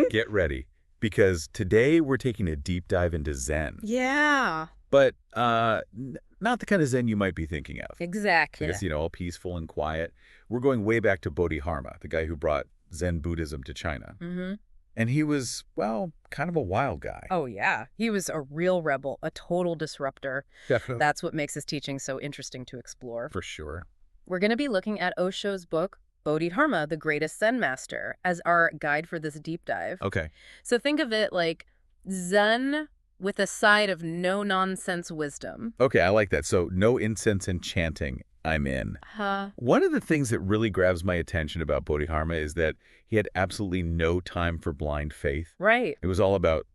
Get ready, because today we're taking a deep dive into Zen. Yeah, But not the kind of Zen you might be thinking of. I exactly. guess, all peaceful and quiet. We're going way back to Bodhidharma, the guy who brought Zen Buddhism to China. Mm-hmm. And he was, well, kind of a wild guy. Oh, yeah. He was a real rebel, a total disruptor. Definitely. That's what makes his teaching so interesting to explore. For sure. We're going to be looking at Osho's book, Bodhidharma, the Greatest Zen Master, as our guide for this deep dive. Okay. So think of it like Zen with a side of no-nonsense wisdom. Okay, I like that. So no incense and chanting. I'm in. Huh. One of the things that really grabs my attention about Bodhidharma is that he had absolutely no time for blind faith. Right. It was all about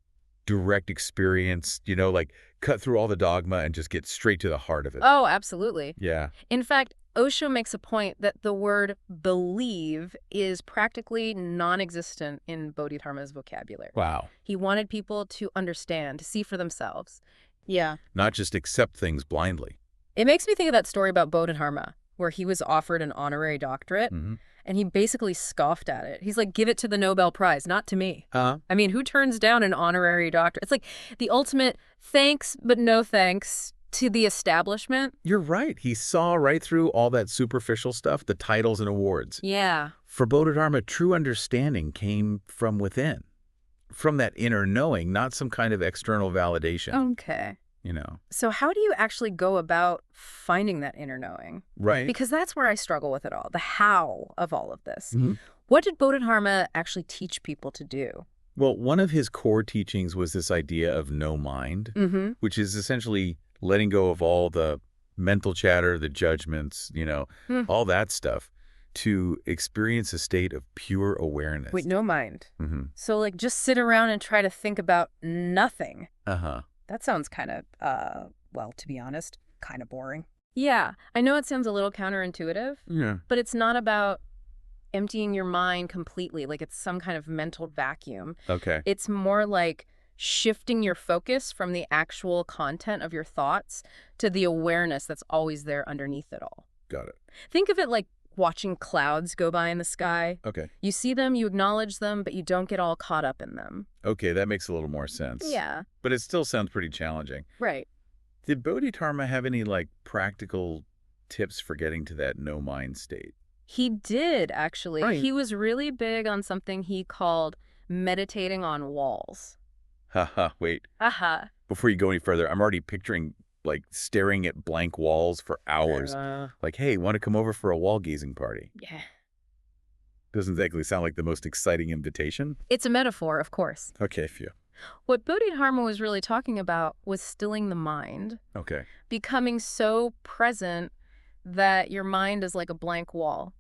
direct experience, like cut through all the dogma and just get straight to the heart of it. Oh, absolutely. Yeah. In fact, Osho makes a point that the word believe is practically non-existent in Bodhidharma's vocabulary. Wow. He wanted people to understand, to see for themselves. Yeah. Not just accept things blindly. It makes me think of that story about Bodhidharma, where he was offered an honorary doctorate, Mm-hmm. and he basically scoffed at it. He's like, give it to the Nobel Prize, not to me. Uh-huh. I mean, who turns down an honorary doctorate? It's like the ultimate thanks, but no thanks to the establishment. You're right. He saw right through all that superficial stuff, the titles and awards. Yeah. For Bodhidharma, true understanding came from within, from that inner knowing, not some kind of external validation, Okay. So how do you actually go about finding that inner knowing? Right. Because that's where I struggle with it all, the how of all of this. Mhm. What did Bodhidharma actually teach people to do? Well, one of his core teachings was this idea of no mind, Mm-hmm. which is essentially letting go of all the mental chatter, the judgments, all that stuff, to experience a state of pure awareness. Wait, no mind. Mm-hmm. So, like, just sit around and try to think about nothing. Uh-huh. That sounds kind of, well, to be honest, kind of boring. Yeah, I know it sounds a little counterintuitive, Yeah. but it's not about emptying your mind completely, like it's some kind of mental vacuum. Okay. It's more like shifting your focus from the actual content of your thoughts to the awareness that's always there underneath it all. Got it. Think of it like watching clouds go by in the sky. Okay. You see them, you acknowledge them, but you don't get all caught up in them. Okay, that makes a little more sense. Yeah, But it still sounds pretty challenging. right. Did Bodhidharma have any, practical tips for getting to that no-mind state? He did, actually. Right. He was really big on something he called meditating on walls. Haha, wait. Aha. Before you go any further, I'm already picturing, staring at blank walls for hours. Hey, want to come over for a wall-gazing party? Yeah. Doesn't exactly sound like the most exciting invitation. It's a metaphor, of course. Okay, phew. What Bodhidharma was really talking about was stilling the mind, Okay. becoming so present that your mind is like a blank wall.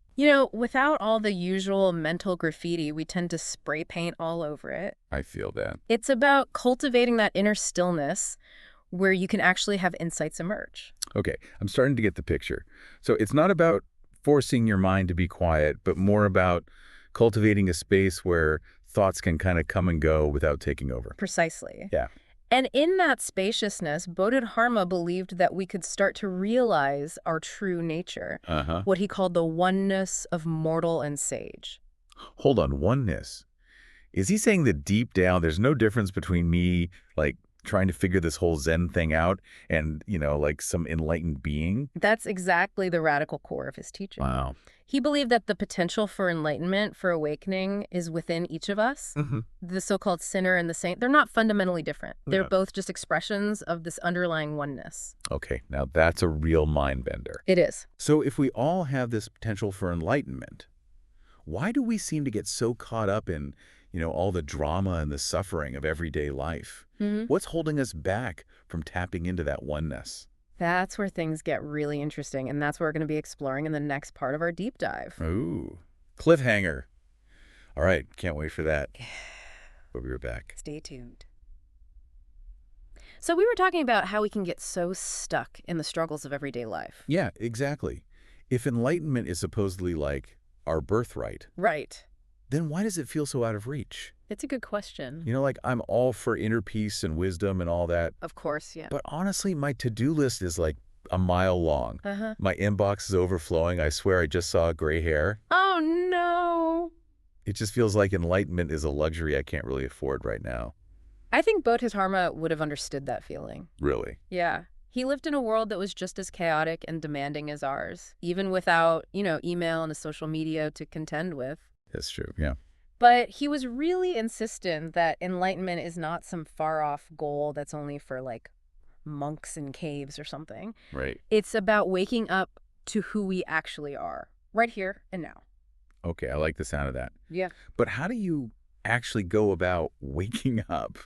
Without all the usual mental graffiti, we tend to spray paint all over it. I feel that. It's about cultivating that inner stillness where you can actually have insights emerge. Okay, I'm starting to get the picture. So it's not about forcing your mind to be quiet, but more about cultivating a space where thoughts can kind of come and go without taking over. Precisely. Yeah. And in that spaciousness, Bodhidharma believed that we could start to realize our true nature, Uh-huh. what he called the oneness of mortal and sage. Hold on, oneness. Is he saying that deep down there's no difference between me, trying to figure this whole Zen thing out and, some enlightened being? That's exactly the radical core of his teaching. Wow. He believed that the potential for enlightenment, for awakening, is within each of us. Mm-hmm. The so-called sinner and the saint, they're not fundamentally different. They're Yeah. both just expressions of this underlying oneness. Okay, now that's a real mind bender. It is. So if we all have this potential for enlightenment, why do we seem to get so caught up in, all the drama and the suffering of everyday life? Mm-hmm. What's holding us back from tapping into that oneness? That's where things get really interesting, and that's what we're going to be exploring in the next part of our deep dive. Ooh, cliffhanger. All right, can't wait for that. We'll be right back. Stay tuned. So we were talking about how we can get so stuck in the struggles of everyday life. Yeah, exactly. If enlightenment is supposedly our birthright, Right. then why does it feel so out of reach? It's a good question. I'm all for inner peace and wisdom and all that. Of course, yeah. But honestly, my to-do list is a mile long. Uh-huh. My inbox is overflowing. I swear I just saw gray hair. Oh, no. It just feels like enlightenment is a luxury I can't really afford right now. I think Bodhidharma would have understood that feeling. Really? Yeah. He lived in a world that was just as chaotic and demanding as ours, even without, email and a social media to contend with. That's true, yeah. But he was really insistent that enlightenment is not some far-off goal that's only for, like, monks in caves or something. Right. It's about waking up to who we actually are, right here and now. Okay, I like the sound of that. Yeah. But how do you actually go about waking up,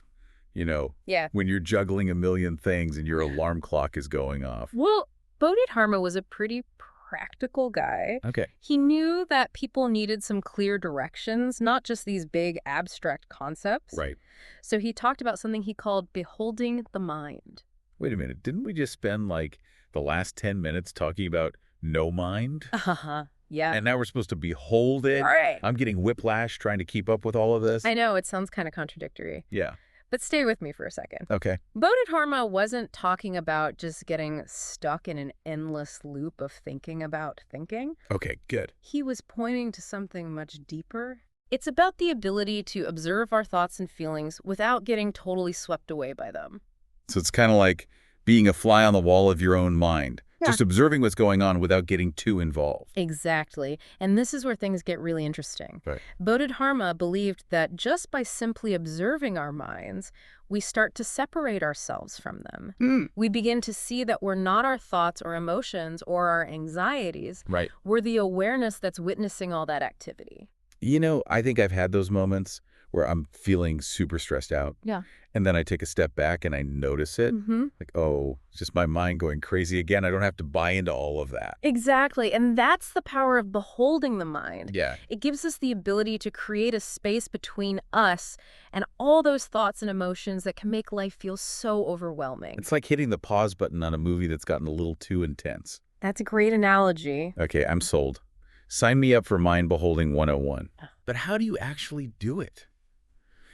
Yeah. when you're juggling a million things and your alarm clock is going off? Well, Bodhidharma was a pretty practical guy. Okay. He knew that people needed some clear directions, not just these big abstract concepts. Right. So he talked about something he called beholding the mind. Wait a minute. Didn't we just spend like the last 10 minutes talking about no mind? Uh-huh. Yeah. And now we're supposed to behold it? All right. I'm getting whiplash trying to keep up with all of this. I know, it sounds kind of contradictory. Yeah. But stay with me for a second. Okay. Bodhidharma wasn't talking about just getting stuck in an endless loop of thinking about thinking. Okay, good. He was pointing to something much deeper. It's about the ability to observe our thoughts and feelings without getting totally swept away by them. So it's kind of like being a fly on the wall of your own mind. Yeah. Just observing what's going on without getting too involved. Exactly. And this is where things get really interesting. Right. Bodhidharma believed that just by simply observing our minds, we start to separate ourselves from them. We begin to see that we're not our thoughts or emotions or our anxieties. Right. We're the awareness that's witnessing all that activity. I think I've had those moments where I'm feeling super stressed out. Yeah. And then I take a step back and I notice it. Like, oh, it's just my mind going crazy again. I don't have to buy into all of that. Exactly. And that's the power of beholding the mind. Yeah. It gives us the ability to create a space between us and all those thoughts and emotions that can make life feel so overwhelming. It's like hitting the pause button on a movie that's gotten a little too intense. That's a great analogy. Okay, I'm sold. Sign me up for Mind Beholding 101. But how do you actually do it?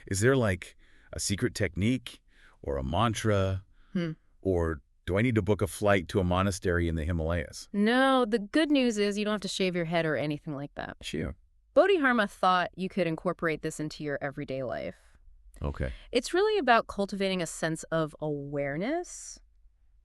Is there like a secret technique or a mantra? Or do I need to book a flight to a monastery in the Himalayas? No, the good news is you don't have to shave your head or anything like that. Sure. Bodhidharma thought you could incorporate this into your everyday life. Okay. It's really about cultivating a sense of awareness.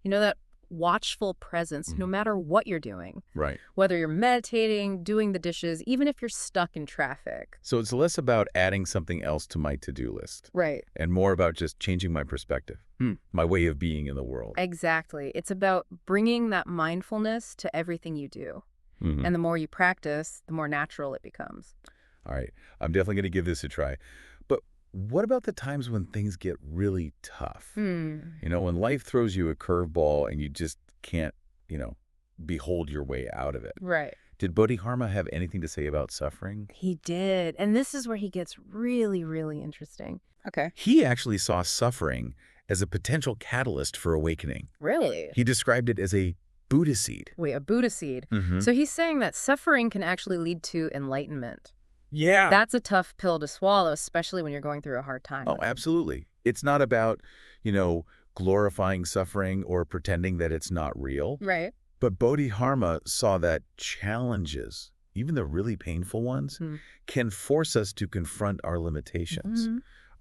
That watchful presence, no matter what you're doing. Right. Whether you're meditating, doing the dishes, even if you're stuck in traffic. So it's less about adding something else to my to-do list. Right. And more about just changing my perspective, my way of being in the world. Exactly. It's about bringing that mindfulness to everything you do. And the more you practice, the more natural it becomes. All right. I'm definitely going to give this a try. But what about the times when things get really tough? When life throws you a curveball and you just can't, behold your way out of it. Right. Did Bodhidharma have anything to say about suffering? He did. And this is where he gets really, really interesting. Okay. He actually saw suffering as a potential catalyst for awakening. Really? He described it as a Buddha seed. Wait, a Buddha seed. So he's saying that suffering can actually lead to enlightenment. Yeah. That's a tough pill to swallow, especially when you're going through a hard time. Oh, absolutely. It's not about, glorifying suffering or pretending that it's not real. Right. But Bodhidharma saw that challenges, even the really painful ones, can force us to confront our limitations,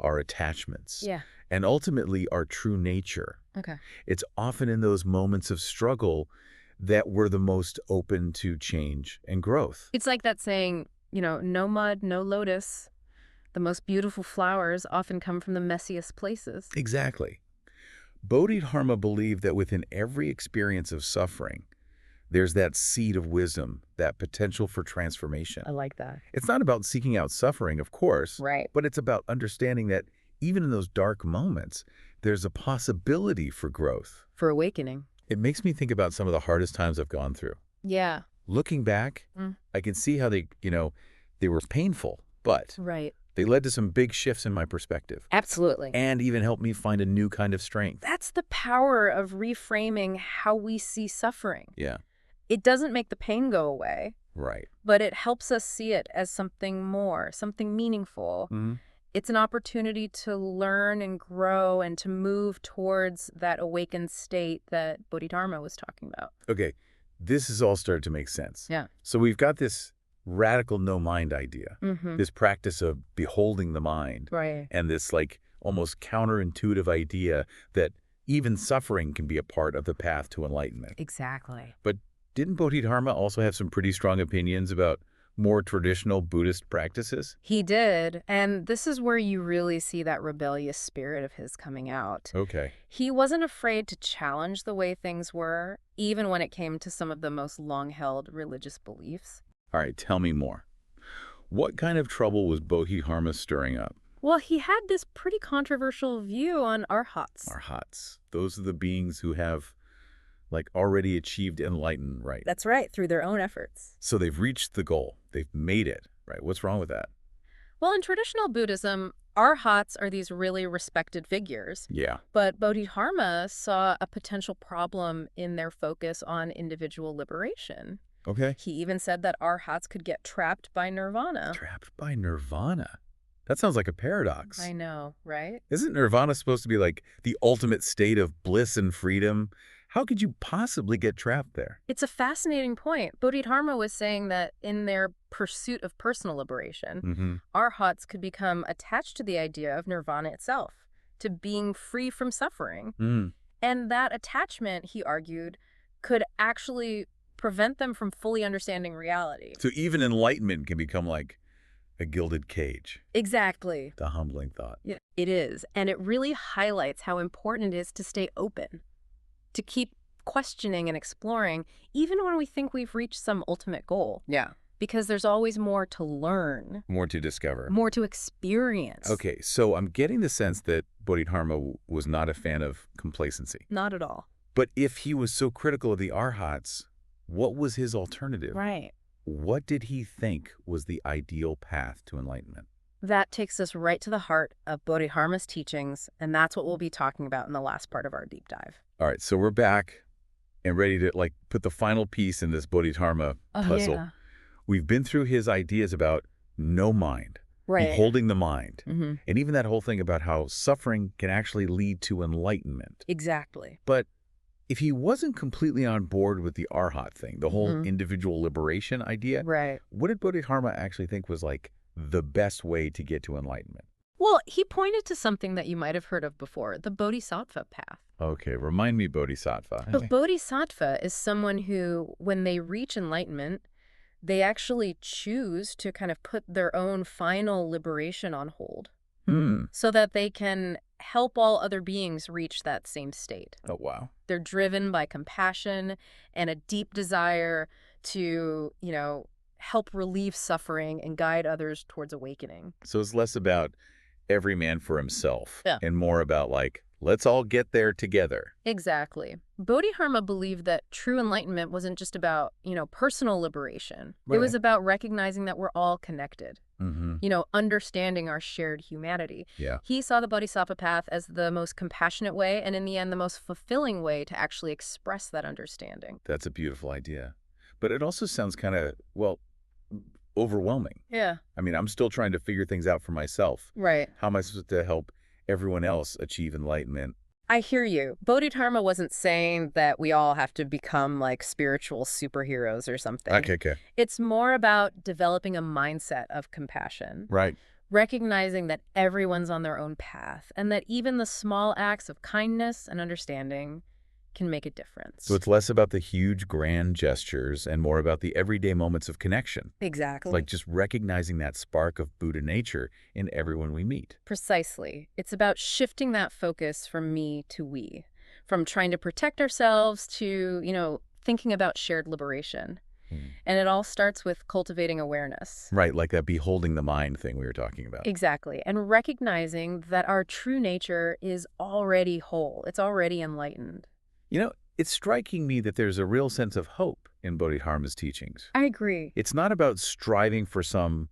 our attachments, and ultimately our true nature. Okay. It's often in those moments of struggle that we're the most open to change and growth. It's like that saying, no mud, no lotus. The most beautiful flowers often come from the messiest places. Exactly. Bodhidharma believed that within every experience of suffering, there's that seed of wisdom, that potential for transformation. I like that. It's not about seeking out suffering, of course, Right. but it's about understanding that even in those dark moments, there's a possibility for growth. For awakening. It makes me think about some of the hardest times I've gone through. Yeah. Looking back, I can see how they were painful, but Right. they led to some big shifts in my perspective. Absolutely. And even helped me find a new kind of strength. That's the power of reframing how we see suffering. Yeah. It doesn't make the pain go away, Right. but it helps us see it as something more, something meaningful. It's an opportunity to learn and grow and to move towards that awakened state that Bodhidharma was talking about. Okay. This has all started to make sense. Yeah. So we've got this radical no-mind idea, this practice of beholding the mind, Right. and this like almost counterintuitive idea that even suffering can be a part of the path to enlightenment. Exactly. But didn't Bodhidharma also have some pretty strong opinions about more traditional Buddhist practices? He did, and this is where you really see that rebellious spirit of his coming out. Okay. He wasn't afraid to challenge the way things were, even when it came to some of the most long-held religious beliefs. All right, tell me more. What kind of trouble was Bodhidharma stirring up? Well, he had this pretty controversial view on arhats. Arhats. Those are the beings who have like already achieved enlightenment, right? That's right, through their own efforts. So they've reached the goal. They've made it, right? What's wrong with that? Well, in traditional Buddhism, arhats are these really respected figures. Yeah. But Bodhidharma saw a potential problem in their focus on individual liberation. Okay. He even said that arhats could get trapped by nirvana. Trapped by nirvana. That sounds like a paradox. I know, right? Isn't nirvana supposed to be like the ultimate state of bliss and freedom? How could you possibly get trapped there? It's a fascinating point. Bodhidharma was saying that in their pursuit of personal liberation, arhats could become attached to the idea of nirvana itself, to being free from suffering. And that attachment, he argued, could actually prevent them from fully understanding reality. So even enlightenment can become like a gilded cage. Exactly. The humbling thought. Yeah, it is. And it really highlights how important it is to stay open, to keep questioning and exploring, even when we think we've reached some ultimate goal. Yeah. Because there's always more to learn. More to discover. More to experience. Okay, so I'm getting the sense that Bodhidharma was not a fan of complacency. Not at all. But if he was so critical of the arhats, what was his alternative? Right. What did he think was the ideal path to enlightenment? That takes us right to the heart of Bodhidharma's teachings, and that's what we'll be talking about in the last part of our deep dive. All right, so we're back and ready to like put the final piece in this Bodhidharma puzzle. Yeah. We've been through his ideas about no mind, Right. beholding the mind, and even that whole thing about how suffering can actually lead to enlightenment. Exactly. But if he wasn't completely on board with the arhat thing, the whole individual liberation idea, Right. what did Bodhidharma actually think was like the best way to get to enlightenment? Well, he pointed to something that you might have heard of before, the Bodhisattva path. Okay, remind me, Bodhisattva. A Bodhisattva is someone who, when they reach enlightenment, they actually choose to kind of put their own final liberation on hold so that they can help all other beings reach that same state. Oh, wow. They're driven by compassion and a deep desire to, help relieve suffering and guide others towards awakening. So it's less about every man for himself and more about like, let's all get there together. Exactly. Bodhidharma believed that true enlightenment wasn't just about, personal liberation. Right. It was about recognizing that we're all connected, understanding our shared humanity. Yeah. He saw the Bodhisattva path as the most compassionate way and in the end, the most fulfilling way to actually express that understanding. That's a beautiful idea. But it also sounds kind of, well, overwhelming. Yeah. I mean, I'm still trying to figure things out for myself. Right. How am I supposed to help everyone else achieve enlightenment? I hear you. Bodhidharma wasn't saying that we all have to become like spiritual superheroes or something. Okay. It's more about developing a mindset of compassion. Right. Recognizing that everyone's on their own path and that even the small acts of kindness and understanding can make a difference. So it's less about the huge grand gestures and more about the everyday moments of connection. Exactly. Like just recognizing that spark of Buddha nature in everyone we meet. Precisely. It's about shifting that focus from me to we, from trying to protect ourselves to, thinking about shared liberation. And it all starts with cultivating awareness. Right, like that beholding the mind thing we were talking about. Exactly. And recognizing that our true nature is already whole. It's already enlightened. It's striking me that there's a real sense of hope in Bodhidharma's teachings. I agree. It's not about striving for some,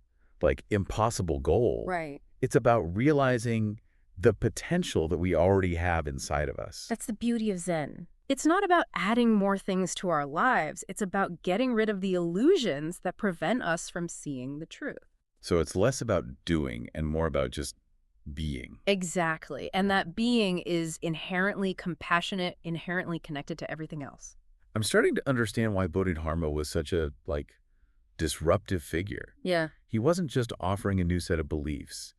impossible goal. Right. It's about realizing the potential that we already have inside of us. That's the beauty of Zen. It's not about adding more things to our lives. It's about getting rid of the illusions that prevent us from seeing the truth. So it's less about doing and more about just being. Exactly. And that being is inherently compassionate, inherently connected to everything else. I'm starting to understand why Bodhidharma was such a, disruptive figure. Yeah. He wasn't just offering a new set of beliefs.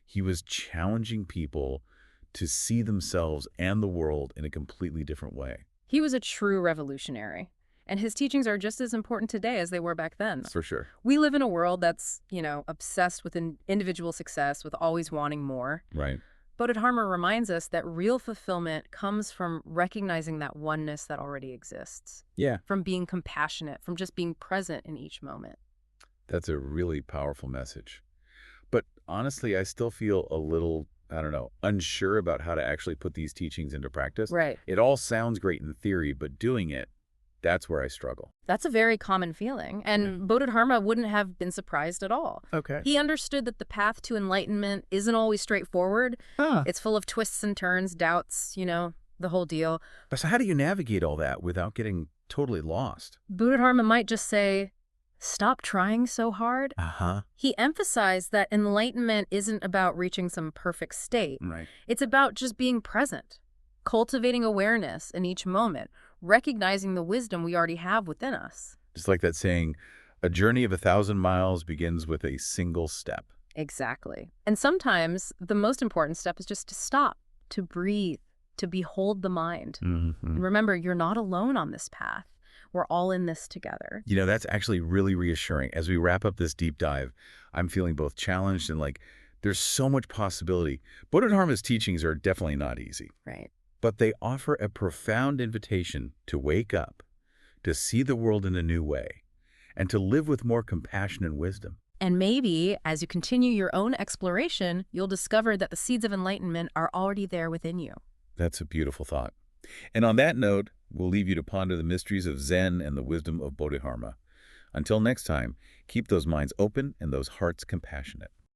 He was challenging people to see themselves and the world in a completely different way. He was a true revolutionary. And his teachings are just as important today as they were back then. For sure. We live in a world that's, obsessed with individual success, with always wanting more. Right. Bodhidharma reminds us that real fulfillment comes from recognizing that oneness that already exists. Yeah. From being compassionate, from just being present in each moment. That's a really powerful message. But honestly, I still feel a little, I don't know, unsure about how to actually put these teachings into practice. Right. It all sounds great in theory, but doing it, that's where I struggle. That's a very common feeling, and Bodhidharma wouldn't have been surprised at all. Okay. He understood that the path to enlightenment isn't always straightforward. It's full of twists and turns, doubts, the whole deal. But so how do you navigate all that without getting totally lost? Bodhidharma might just say, stop trying so hard. He emphasized that enlightenment isn't about reaching some perfect state. Right. It's about just being present, cultivating awareness in each moment, recognizing the wisdom we already have within us. Just like that saying, a journey of 1,000 miles begins with a single step. Exactly. And sometimes the most important step is just to stop, to breathe, to behold the mind. And remember, you're not alone on this path. We're all in this together. That's actually really reassuring. As we wrap up this deep dive, I'm feeling both challenged and like there's so much possibility. Bodhidharma's teachings are definitely not easy. Right. But they offer a profound invitation to wake up, to see the world in a new way, and to live with more compassion and wisdom. And maybe, as you continue your own exploration, you'll discover that the seeds of enlightenment are already there within you. That's a beautiful thought. And on that note, we'll leave you to ponder the mysteries of Zen and the wisdom of Bodhidharma. Until next time, keep those minds open and those hearts compassionate.